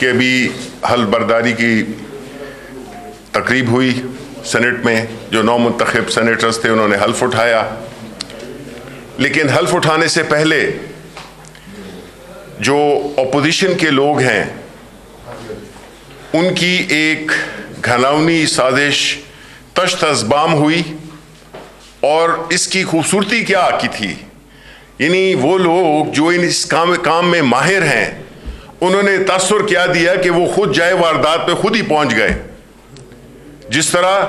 के भी हल बर्दारी की तकरीब हुई सेनेट में। जो नौ मुंतखब सेनेटर्स थे उन्होंने हल्फ उठाया, लेकिन हल्फ उठाने से पहले जो अपोजिशन के लोग हैं उनकी एक घिनौनी साजिश तश्त अज़बाम हुई। और इसकी खूबसूरती क्या की थी, यानी वो लोग जो इस काम में माहिर हैं उन्होंने तासुर क्या दिया कि वो खुद जाए वारदात पे खुद ही पहुंच गए। जिस तरह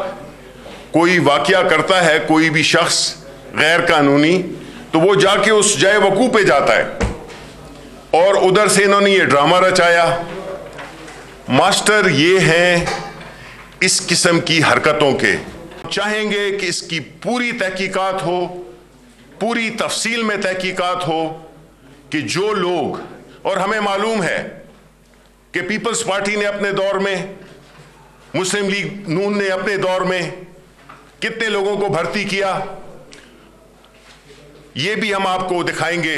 कोई वाकया करता है कोई भी शख्स गैर कानूनी, तो वो जाके उस जाए वकूफ पे जाता है, और उधर से इन्होंने ये ड्रामा रचाया। मास्टर ये हैं इस किस्म की हरकतों के। चाहेंगे कि इसकी पूरी तहकीकात हो, पूरी तफसील में तहकीकात हो कि जो लोग, और हमें मालूम है कि पीपल्स पार्टी ने अपने दौर में, मुस्लिम लीग नून ने अपने दौर में कितने लोगों को भर्ती किया, ये भी हम आपको दिखाएंगे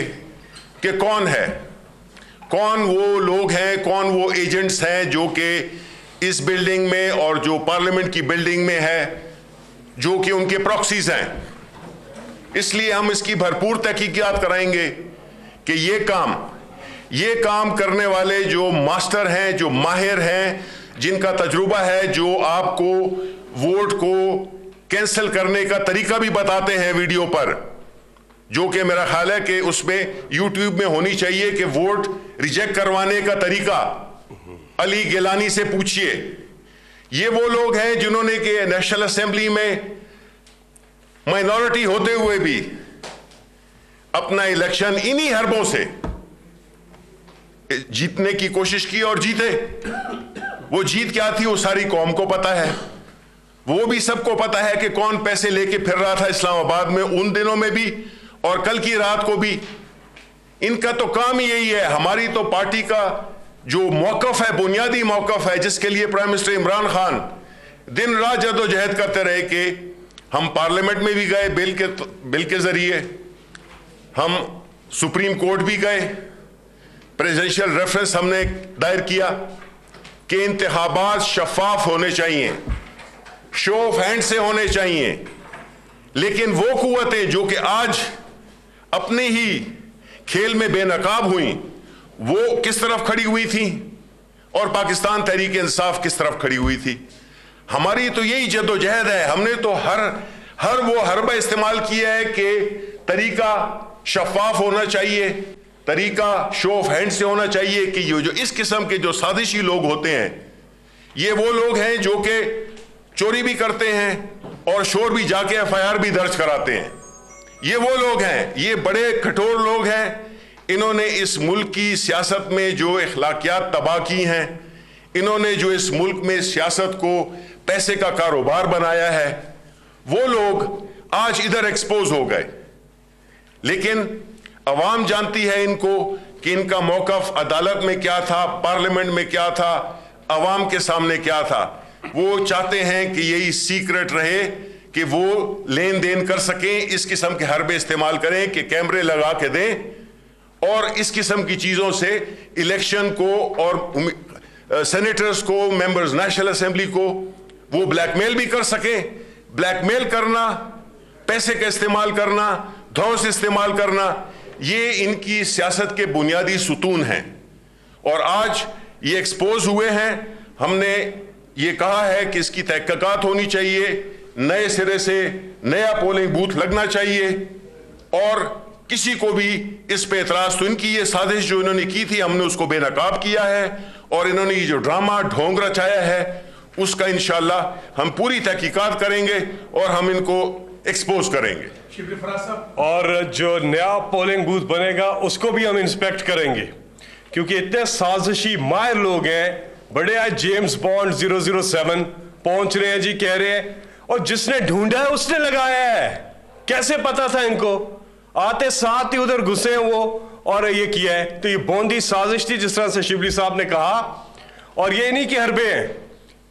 कि कौन है, कौन वो लोग हैं, कौन वो एजेंट्स हैं जो कि इस बिल्डिंग में और जो पार्लियामेंट की बिल्डिंग में है, जो कि उनके प्रॉक्सीज हैं। इसलिए हम इसकी भरपूर तहकीकात कराएंगे कि ये काम करने वाले जो मास्टर हैं, जो माहिर हैं, जिनका तजुर्बा है, जो आपको वोट को कैंसिल करने का तरीका भी बताते हैं वीडियो पर, जो कि मेरा ख्याल है कि उसमें यूट्यूब में होनी चाहिए कि वोट रिजेक्ट करवाने का तरीका अली गिलानी से पूछिए। ये वो लोग हैं जिन्होंने कि नेशनल असेंबली में माइनॉरिटी होते हुए भी अपना इलेक्शन इन्हीं हरबों से जीतने की कोशिश की और जीते। वो जीत क्या थी वो सारी कौम को पता है, वो भी सबको पता है कि कौन पैसे लेके फिर रहा था इस्लामाबाद में उन दिनों में भी और कल की रात को भी। इनका तो काम ही यही है। हमारी तो पार्टी का जो मौकफ है, बुनियादी मौकफ है, जिसके लिए प्राइम मिनिस्टर इमरान खान दिन रात जद्दोजहद करते रहे कि हम पार्लियामेंट में भी गए बिल के जरिए, हम सुप्रीम कोर्ट भी गए, प्रेसिडेंशियल रेफरेंस हमने दायर किया कि इंतखाबात शफाफ होने चाहिए, शो ऑफ हैंड से होने चाहिए। लेकिन वो कुव्वतें जो कि आज अपने ही खेल में बेनकाब हुई, वो किस तरफ खड़ी हुई थी और पाकिस्तान तहरीक इंसाफ किस तरफ खड़ी हुई थी। हमारी तो यही जद्दोजहद है। हमने तो हर वो हरबा इस्तेमाल किया है कि तरीका शफाफ होना चाहिए, तरीका शो ऑफ हैंड से होना चाहिए कि ये जो इस किस्म के जो साजिशी लोग होते हैं, ये वो लोग हैं जो कि चोरी भी करते हैं और शोर भी जाके FIR भी दर्ज कराते हैं। ये वो लोग हैं, ये बड़े कठोर लोग हैं। इन्होंने इस मुल्क की सियासत में जो अखलाकियात तबाह की हैं, इन्होंने जो इस मुल्क में सियासत को पैसे का कारोबार बनाया है, वो लोग आज इधर एक्सपोज हो गए। लेकिन अवाम जानती है इनको कि इनका मौकफ अदालत में क्या था, पार्लियामेंट में क्या था, अवाम के सामने क्या था। वो चाहते हैं कि यही सीक्रेट रहे कि वो लेन देन कर सकें, इस किस्म के हरबे इस्तेमाल करें कि कैमरे लगा के दें और इस किस्म की चीज़ों से इलेक्शन को और सेनेटर्स को, मेंबर्स नेशनल असेंबली को वो ब्लैकमेल भी कर सकें। ब्लैकमेल करना, पैसे का इस्तेमाल करना, धौंस इस्तेमाल करना, ये इनकी सियासत के बुनियादी सुतून हैं और आज ये एक्सपोज हुए हैं। हमने ये कहा है कि इसकी तहकीकात होनी चाहिए, नए सिरे से नया पोलिंग बूथ लगना चाहिए और किसी को भी इस पे एतराज, तो इनकी ये साजिश जो इन्होंने की थी हमने उसको बेनकाब किया है और इन्होंने ये जो ड्रामा ढोंग रचाया है उसका इंशाअल्लाह हम पूरी तहकीकात करेंगे और हम इनको एक्सपोज करेंगे। और जो नया पोलिंग बूथ बनेगा उसको भी हम इंस्पेक्ट करेंगे, क्योंकि इतने साजिशी माहिर लोग हैं, बड़े आज जेम्स बॉन्ड 007 पहुंच रहे हैं जी, कह रहे हैं, और जिसने ढूंढा है उसने लगाया है। कैसे पता था इनको? आते साथ ही उधर घुसे वो और ये किया है। तो ये बोंदी साजिश थी जिस तरह से शिबली साहब ने कहा, और ये नहीं कि हरबे हैं।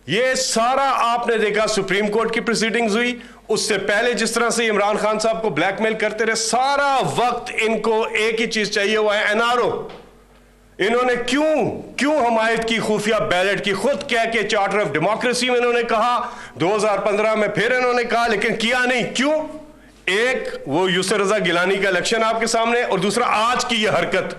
ये सारा आपने देखा सुप्रीम कोर्ट की प्रोसीडिंग्स हुई, उससे पहले जिस तरह से इमरान खान साहब को ब्लैकमेल करते रहे, सारा वक्त इनको एक ही चीज चाहिए, वो है NRO। इन्होंने क्यों हमायत की खुफिया बैलेट की? खुद कह के चार्टर ऑफ डेमोक्रेसी में इन्होंने कहा, 2015 में फिर इन्होंने कहा, लेकिन किया नहीं। क्यों? एक वो यूसुफ रजा गिलानी का इलेक्शन आपके सामने, और दूसरा आज की ये हरकत।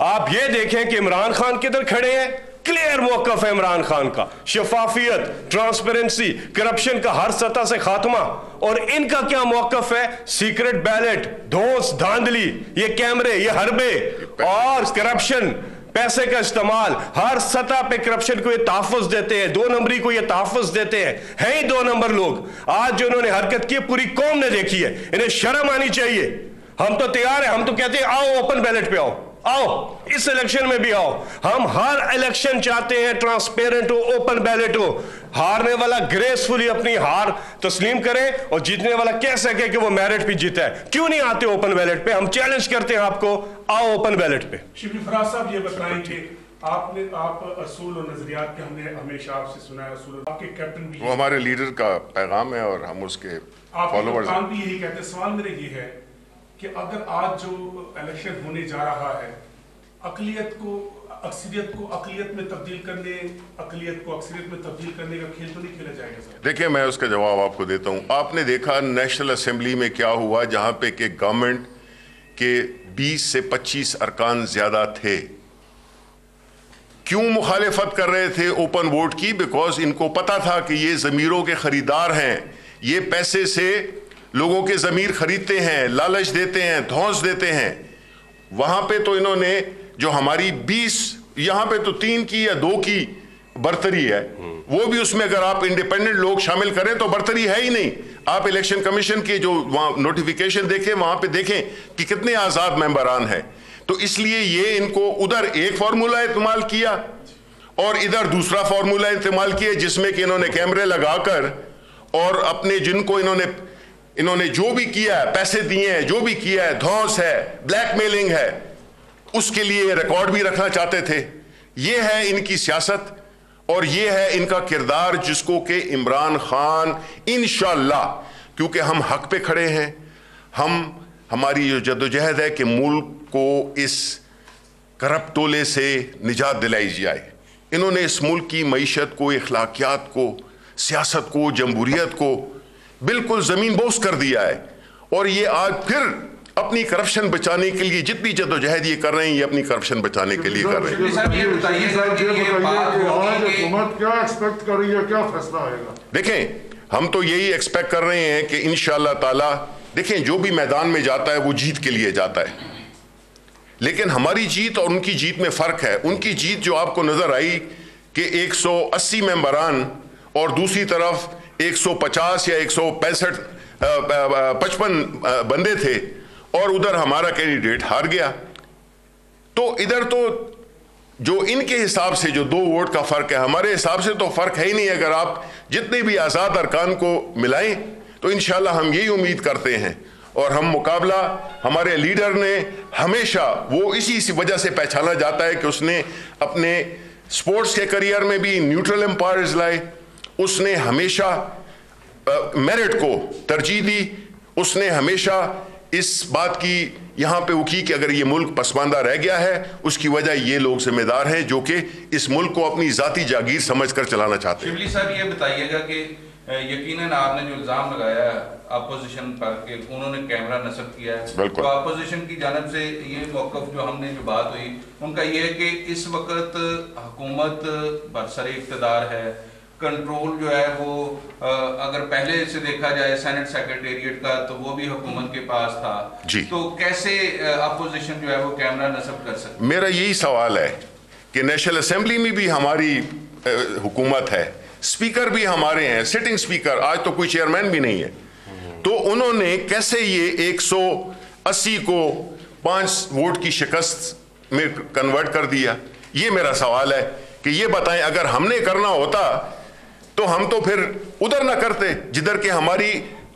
आप ये देखें कि इमरान खान किधर खड़े हैं। क्लियर मौकफ है इमरान खान का, शफाफियत, ट्रांसपेरेंसी, करप्शन का हर सतह से खात्मा। और इनका क्या मौकफ है? सीक्रेट बैलेट, धौंस, धांधली, ये कैमरे, ये हरबे और करप्शन, पैसे का इस्तेमाल, हर सतह पे करप्शन को ये तहफ़्फ़ुज़ देते हैं, 2 नंबरी को ये तहफ़्फ़ुज़ देते हैं ही 2 नंबर लोग। आज जो इन्होंने हरकत की पूरी कौम ने देखी है, इन्हें शर्म आनी चाहिए। हम तो तैयार हैं, हम तो कहते हैं आओ ओपन बैलेट पे आओ, इस इलेक्शन में भी आओ। हम हर इलेक्शन चाहते हैं ट्रांसपेरेंट हो, ओपन बैलेट हो। हारने वाला ग्रेसफुली अपनी हार तस्लीम करे और जीतने वाला कह सके कि वो मेरिट पे जीता है। क्यों नहीं आते ओपन बैलेट पे? हम चैलेंज करते हैं आपको, आओ ओपन बैलेट पे। शिबली फराज साहब ये बताएं कि आप असूल और नजरियात के हमने हमेशा आपसे सुना है, असूल आपके कैप्टन भी, वो हमारे लीडर का पैगाम है और हम उसके फॉलोअर्स हैं। भी यही कहते हैं। सवाल मेरा ये है कि अगर आज जो इलेक्शन होने जा रहा है, अकलियत को अकलियत में तब्दील करने, अकलियत को अक्सरियत में तब्दील करने का खेल तो नहीं खेला जाएगा सर? देखिए, मैं उसका जवाब आपको देता हूं। आपने देखा नेशनल असेंबली में क्या हुआ, जहां पे कि गवर्नमेंट के 20 से 25 अरकान ज्यादा थे। क्यों मुखालिफत कर रहे थे ओपन वोट की? बिकॉज इनको पता था कि ये ज़मीरों के खरीदार हैं, ये पैसे से लोगों के ज़मीर खरीदते हैं, लालच देते हैं, धौंस देते हैं। वहां पे तो इन्होंने जो हमारी 20, यहां पे तो 3 की या 2 की बर्तरी है, वो भी उसमें अगर आप इंडिपेंडेंट लोग शामिल करें तो बर्तरी है ही नहीं। आप इलेक्शन कमीशन के जो वहां नोटिफिकेशन देखें, वहां पे देखें कि कितने आज़ाद मेंबरान हैं। तो इसलिए ये इनको उधर एक फार्मूला इस्तेमाल किया और इधर दूसरा फार्मूला इस्तेमाल किया, जिसमें कि इन्होंने कैमरे लगाकर और अपने जिनको इन्होंने जो भी किया है, पैसे दिए हैं, जो भी किया है, धौंस है, ब्लैकमेलिंग है, उसके लिए रिकॉर्ड भी रखना चाहते थे। ये है इनकी सियासत और ये है इनका किरदार, जिसको कि इमरान खान इंशाअल्लाह, क्योंकि हम हक पे खड़े हैं, हमारी जो जद्दोजहद है कि मुल्क को इस करप्ट टोले से निजात दिलाई जाए। इन्होंने इस मुल्क की मईशत को, इखलाकियात को, सियासत को, जमहूरियत को बिल्कुल जमीन बोस कर दिया है। और ये आज फिर अपनी करप्शन बचाने के लिए जितनी जद्दोजहद ये कर रहे हैं, ये अपनी करप्शन बचाने के लिए कर रहे हैं। देखें, हम तो यही एक्सपेक्ट कर रहे हैं कि इंशाअल्लाह ताला, देखें जो भी मैदान में जाता है वो जीत के लिए जाता है, लेकिन हमारी जीत और उनकी जीत में फ़र्क है। उनकी जीत जो आपको नज़र आई कि 180 मेंबरान और दूसरी तरफ 150 या 155 बंदे थे और उधर हमारा कैंडिडेट हार गया। तो इधर तो जो इनके हिसाब से जो 2 वोट का फ़र्क है, हमारे हिसाब से तो फ़र्क है ही नहीं। अगर आप जितने भी आज़ाद अरकान को मिलाएं तो इंशाल्लाह हम यही उम्मीद करते हैं। और हम मुकाबला, हमारे लीडर ने हमेशा, वो इसी वजह से पहचाना जाता है कि उसने अपने स्पोर्ट्स के करियर में भी न्यूट्रल एम्पायर्स लाए, उसने हमेशा मेरिट को तरजीह दी, उसने हमेशा इस बात की यहाँ पे वो की कि अगर ये मुल्क पसमानदा रह गया है, उसकी वजह ये लोग जिम्मेदार हैं जो कि इस मुल्क को अपनी ज़ाती जागीर समझकर चलाना चाहते हैं। शिबली साहब, ये बताइएगा कि यकीनन आपने जो इल्ज़ाम लगाया अपोजिशन पर कि उन्होंने कैमरा नस्ब किया है, तो अपोजिशन की जानब से ये मौक़िफ़ जो हमने जो बात हुई उनका ये है कि इस वक्त हुकूमत बरसर इक़्तिदार है, कंट्रोल जो है वो अगर पहले से देखा जाए सेनेट सेक्रेटेरिएट का तो वो भी हुकूमत के पास था, तो कैसे अपोजिशन जो है वो कैमरा नस्ब कर सकती? मेरा यही सवाल है कि नेशनल असेंबली में भी हमारी हुकूमत है, स्पीकर भी हमारे हैं, सिटिंग स्पीकर, आज तो कोई चेयरमैन भी नहीं है, तो उन्होंने कैसे ये 180 को 5 वोट की शिकस्त में कन्वर्ट कर दिया? ये मेरा सवाल है कि ये बताएं, अगर हमने करना होता तो हम तो फिर उधर ना करते जिधर के हमारी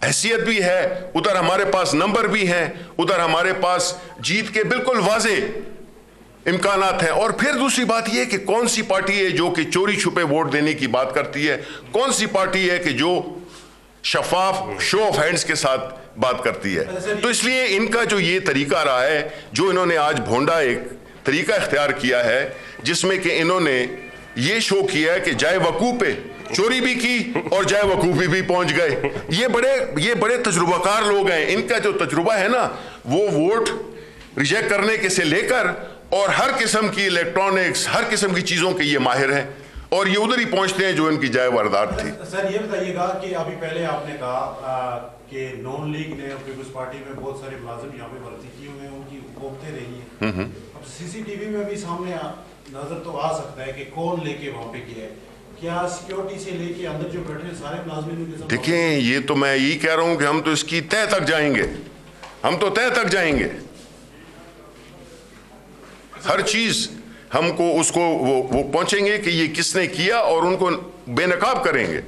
हैसियत भी है, उधर हमारे पास नंबर भी हैं, उधर हमारे पास जीत के बिल्कुल वाजे इम्कानात हैं। और फिर दूसरी बात यह कि कौन सी पार्टी है जो कि चोरी छुपे वोट देने की बात करती है, कौन सी पार्टी है कि जो शफाफ शो ऑफ हैंड्स के साथ बात करती है। तो इसलिए इनका जो ये तरीका रहा है, जो इन्होंने आज भोंडा एक तरीका इख्तियार किया है जिसमें कि इन्होंने ये शो किया है कि जाए वकूफ पे चोरी भी की और जाए वकूफी भी पहुंच गए। ये बड़े तजुर्बाकार लोग हैं। इनका जो तजुर्बा है ना, वो वोट रिजेक्ट करने के से लेकर और हर किस्म की इलेक्ट्रॉनिक्स, हर किस्म की चीज़ों के ये माहिर हैं और ये उधर ही पहुंचते हैं जो इनकी जाए वारदात थी। सर ये बताइएगा कि अभी पहले आपने कहा कि नॉन लीग ने पीपल्स पार्टी में बहुत सारे मुलाजिम यहाँ पे भर्ती किए हुए हैं, उनकी हुकूमतें रही हैं। अब सीसीटीवी में भी सामने नजर तो आ सकता है कि कौन लेके वहाँ पे किया है। क्या सिक्योरिटी से लेके अंदर जो बैठे सारे मुलाजिम? देखें, ये तो मैं यही कह रहा हूँ कि हम तो इसकी तह तक जाएंगे, हम तो तह तक जाएंगे। हर चीज हमको उसको वो पहुंचेंगे कि ये किसने किया और उनको बेनकाब करेंगे।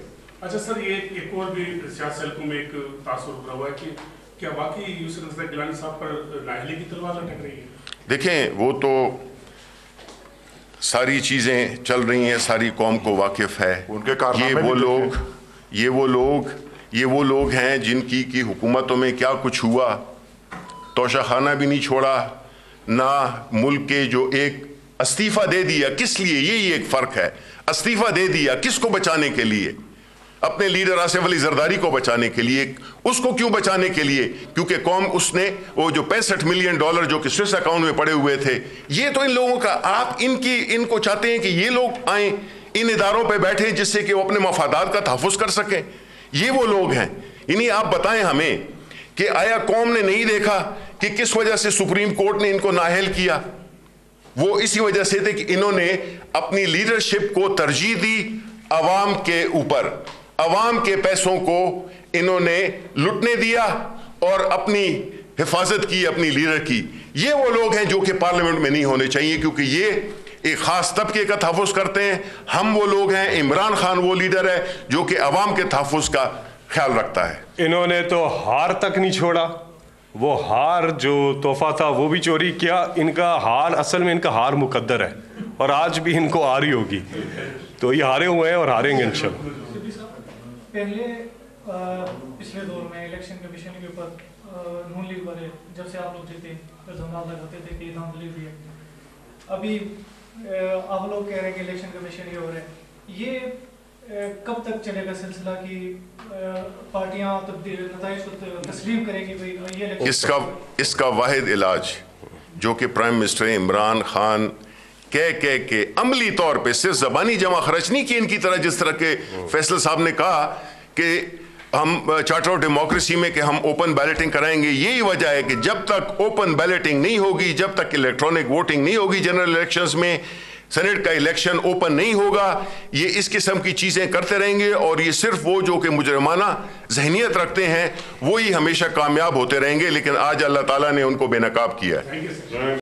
अच्छा सर, ये एक और भी सियासी हलकों में एक तासुर उभरा हुआ है कि क्या वाकई यूसुफ नजर गिलानी साहब पर नाअहली की तलवार लटक रही है? देखें, वो तो सारी चीजें चल रही हैं, सारी कौम को वाकिफ है। उनके कारनामे ये वो लोग हैं जिनकी की हुकूमतों में क्या कुछ हुआ, तोशाखाना भी नहीं छोड़ा, ना मुल्क के जो एक इस्तीफा दे दिया। किस लिए? यही एक फर्क है। इस्तीफा दे दिया किसको बचाने के लिए? अपने लीडर आसिफ अली जरदारी को बचाने के लिए। उसको क्यों बचाने के लिए? क्योंकि कौम उसने वो जो $65 मिलियन जो कि स्विस अकाउंट में पड़े हुए थे, ये तो इन लोगों का, आप इनको चाहते हैं कि ये लोग आए इन इदारों पे बैठे जिससे कि वो अपने मफादात का तहफ़्फ़ुज़ कर सकें। ये वो लोग हैं। इन्हीं आप बताएं हमें कि आया कौम ने नहीं देखा कि किस वजह से सुप्रीम कोर्ट ने इनको नाअहल किया? वो इसी वजह से थे कि इन्होंने अपनी लीडरशिप को तरजीह दी अवाम के ऊपर। अवाम के पैसों को इन्होंने लुटने दिया और अपनी हिफाजत की, अपनी लीडर की। ये वो लोग हैं जो कि पार्लियामेंट में नहीं होने चाहिए, क्योंकि ये एक खास तबके का तहफ़्फ़ुज़ करते हैं। हम वो लोग हैं, इमरान खान वो लीडर है जो कि अवाम के तहफ़्फ़ुज़ का ख्याल रखता है। इन्होंने तो हार तक नहीं छोड़ा। वो हार जो तोहफा था वो भी चोरी किया। इनका हार, असल में इनका हार मुकद्दर है और आज भी इनको हार ही होगी। तो ये हारे हुए हैं और हारेंगे इंशाल्लाह। पहले पिछले दौर में इलेक्शन कमीशन के ऊपर नून लीग वाले जब से आप लोग जीते तो धमाल लगाते थे कि नाम लीग है। अभी आप लोग कह रहे हैं कि इलेक्शन कमीशन ये हो रहे हैं। ये कब तक चलेगा सिलसिला कि पार्टियां नताइज को तस्लीम करेंगी? भाई ये इसका वाहिद इलाज जो कि प्राइम मिनिस्टर इमरान खान कह के अमली तौर पे सिर्फ ज़बानी जमा खर्च नहीं की इनकी तरह, जिस तरह के फैसल साहब ने कहा कि हम चार्टर ऑफ डेमोक्रेसी में कि हम ओपन बैलेटिंग कराएंगे। यही वजह है कि जब तक ओपन बैलेटिंग नहीं होगी, जब तक इलेक्ट्रॉनिक वोटिंग नहीं होगी जनरल इलेक्शंस में, सेनेट का इलेक्शन ओपन नहीं होगा, ये इस किस्म की चीज़ें करते रहेंगे और ये सिर्फ वो जो कि मुजरमाना जहनीत रखते हैं वो ही हमेशा कामयाब होते रहेंगे। लेकिन आज अल्लाह ताला ने उनको बेनकाब किया है।